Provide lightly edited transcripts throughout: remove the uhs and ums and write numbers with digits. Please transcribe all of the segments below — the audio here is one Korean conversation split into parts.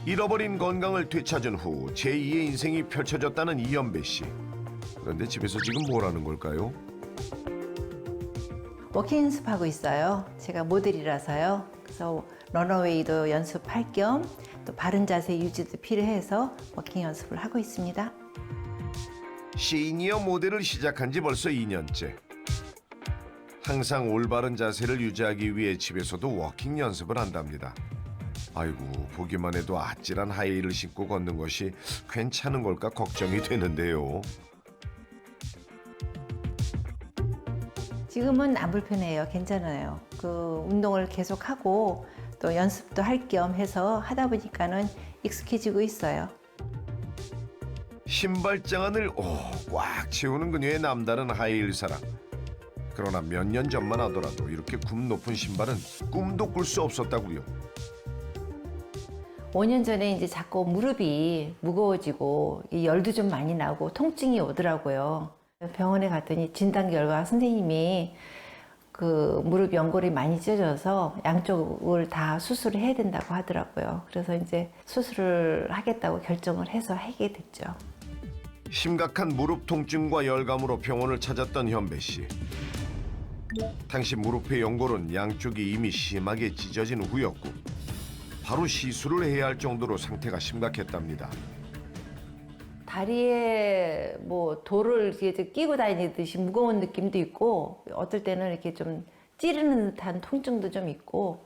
잃어버린 건강을 되찾은 후 제2의 인생이 펼쳐졌다는 이현배 씨. 그런데 집에서 지금 뭘 하는 걸까요? 워킹 연습하고 있어요. 제가 모델이라서요. 그래서 런어웨이도 연습할 겸 또 바른 자세 유지도 필요해서 워킹 연습을 하고 있습니다. 시니어 모델을 시작한 지 벌써 2년째. 항상 올바른 자세를 유지하기 위해 집에서도 워킹 연습을 한답니다. 아이고, 보기만 해도 아찔한 하이힐을 신고 걷는 것이 괜찮은 걸까 걱정이 되는데요. 지금은 안 불편해요. 괜찮아요. 그 운동을 계속하고 또 연습도 할 겸 해서 하다 보니까는 익숙해지고 있어요. 신발장 안을 꽉 채우는 그녀의 남다른 하이힐 사랑. 그러나 몇 년 전만 하더라도 이렇게 굽 높은 신발은 꿈도 꿀 수 없었다고요. 5년 전에 이제 자꾸 무릎이 무거워지고 이 열도 좀 많이 나고 통증이 오더라고요. 병원에 갔더니 진단 결과 선생님이 그 무릎 연골이 많이 찢어져서 양쪽을 다 수술을 해야 된다고 하더라고요. 그래서 이제 수술을 하겠다고 결정을 해서 하게 됐죠. 심각한 무릎 통증과 열감으로 병원을 찾았던 현배 씨. 당시 무릎의 연골은 양쪽이 이미 심하게 찢어진 후였고 바로 시술을 해야 할 정도로 상태가 심각했답니다. 다리에 뭐 돌을 이렇게 끼고 다니듯이 무거운 느낌도 있고 어떨 때는 이렇게 좀 찌르는 듯한 통증도 좀 있고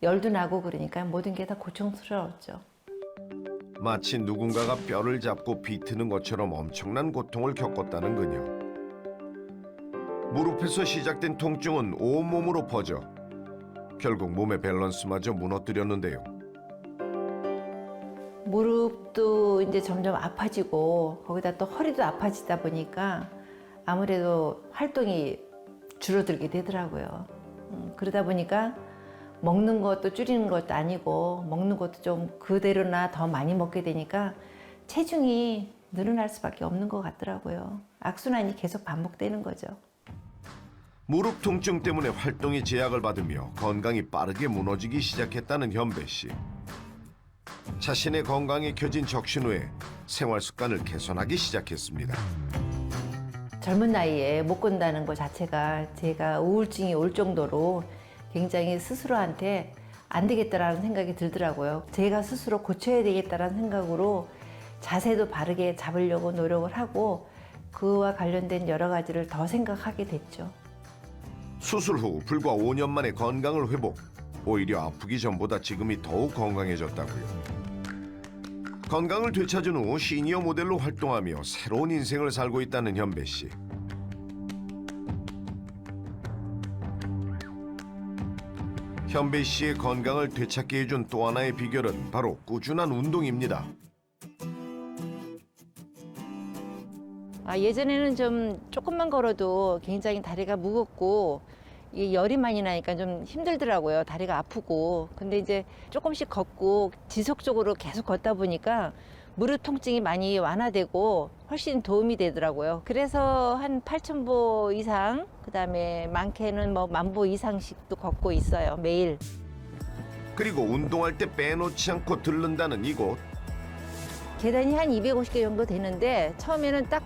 열도 나고 그러니까 모든 게 다 고통스러웠죠. 마치 누군가가 뼈를 잡고 비트는 것처럼 엄청난 고통을 겪었다는 그녀. 무릎에서 시작된 통증은 온몸으로 퍼져 결국 몸의 밸런스마저 무너뜨렸는데요. 무릎도 이제 점점 아파지고 거기다 또 허리도 아파지다 보니까 아무래도 활동이 줄어들게 되더라고요. 그러다 보니까 먹는 것도 줄이는 것도 아니고 먹는 것도 좀 그대로나 더 많이 먹게 되니까 체중이 늘어날 수밖에 없는 것 같더라고요. 악순환이 계속 반복되는 거죠. 무릎 통증 때문에 활동에 제약을 받으며 건강이 빠르게 무너지기 시작했다는 현배 씨. 자신의 건강에 켜진 적신 후에 생활 습관을 개선하기 시작했습니다. 젊은 나이에 못 건다는 것 자체가 제가 우울증이 올 정도로 굉장히 스스로한테 안 되겠다라는 생각이 들더라고요. 제가 스스로 고쳐야 되겠다라는 생각으로 자세도 바르게 잡으려고 노력을 하고 그와 관련된 여러 가지를 더 생각하게 됐죠. 수술 후 불과 5년 만에 건강을 회복. 오히려 아프기 전보다 지금이 더욱 건강해졌다고요. 건강을 되찾은 후 시니어 모델로 활동하며 새로운 인생을 살고 있다는 현배 씨. 현배 씨의 건강을 되찾게 해준 또 하나의 비결은 바로 꾸준한 운동입니다. 예전에는 좀 조금만 걸어도 굉장히 다리가 무겁고 이 열이 많이 나니까 좀 힘들더라고요. 다리가 아프고. 근데 이제 조금씩 걷고 지속적으로 계속 걷다 보니까 무릎 통증이 많이 완화되고 훨씬 도움이 되더라고요. 그래서 한 8,000보 이상, 그다음에 많게는 뭐 10,000보 이상씩도 걷고 있어요. 매일. 그리고 운동할 때 빼놓지 않고 들른다는 이곳. 계단이 한 250개 정도 되는데 처음에는 딱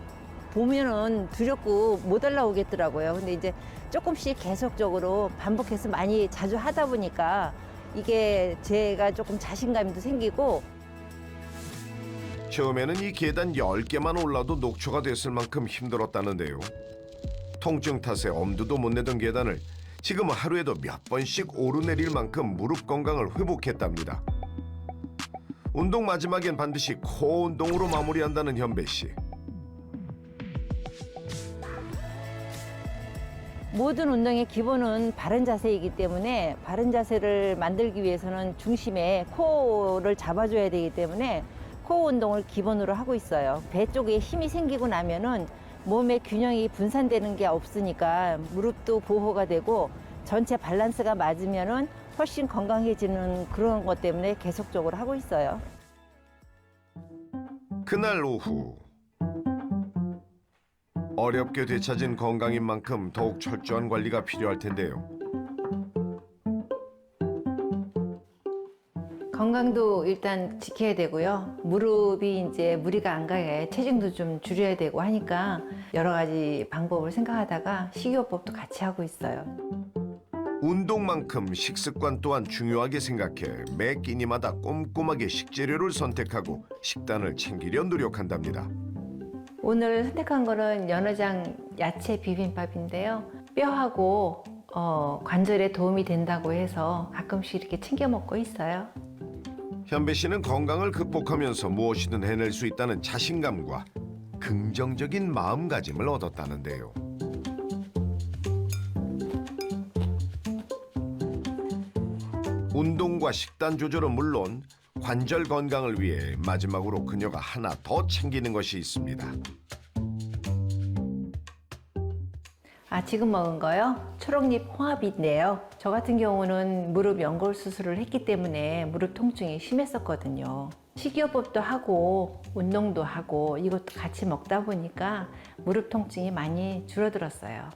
보면은 두렵고 못 올라오겠더라고요. 근데 이제 조금씩 계속적으로 반복해서 많이 자주 하다 보니까 이게 제가 조금 자신감도 생기고. 처음에는 이 계단 10개만 올라도 녹초가 됐을 만큼 힘들었다는데요. 통증 탓에 엄두도 못 내던 계단을 지금은 하루에도 몇 번씩 오르내릴 만큼 무릎 건강을 회복했답니다. 운동 마지막엔 반드시 코어 운동으로 마무리한다는 현배 씨. 모든 운동의 기본은 바른 자세이기 때문에 바른 자세를 만들기 위해서는 중심에 코어를 잡아줘야 되기 때문에 코어 운동을 기본으로 하고 있어요. 배 쪽에 힘이 생기고 나면은 몸의 균형이 분산되는 게 없으니까 무릎도 보호가 되고 전체 밸런스가 맞으면은 훨씬 건강해지는 그런 것 때문에 계속적으로 하고 있어요. 그날 오후 어렵게 되찾은 건강인 만큼 더욱 철저한 관리가 필요할 텐데요. 건강도 일단 지켜야 되고요. 무릎이 이제 무리가 안 가게 체중도 좀 줄여야 되고 하니까 여러 가지 방법을 생각하다가 식이요법도 같이 하고 있어요. 운동만큼 식습관 또한 중요하게 생각해 매 끼니마다 꼼꼼하게 식재료를 선택하고 식단을 챙기려 노력한답니다. 오늘 선택한 거는 연어장 야채 비빔밥인데요. 뼈하고 관절에 도움이 된다고 해서 가끔씩 이렇게 챙겨 먹고 있어요. 현배 씨는 건강을 극복하면서 무엇이든 해낼 수 있다는 자신감과 긍정적인 마음가짐을 얻었다는데요. 운동과 식단 조절은 물론 관절 건강을 위해 마지막으로 그녀가 하나 더 챙기는 것이 있습니다. 지금 먹은 거요? 초록잎 홍합인데요. 저 같은 경우는 무릎 연골 수술을 했기 때문에 무릎 통증이 심했었거든요. 식이요법도 하고 운동도 하고 이것도 같이 먹다 보니까 무릎 통증이 많이 줄어들었어요.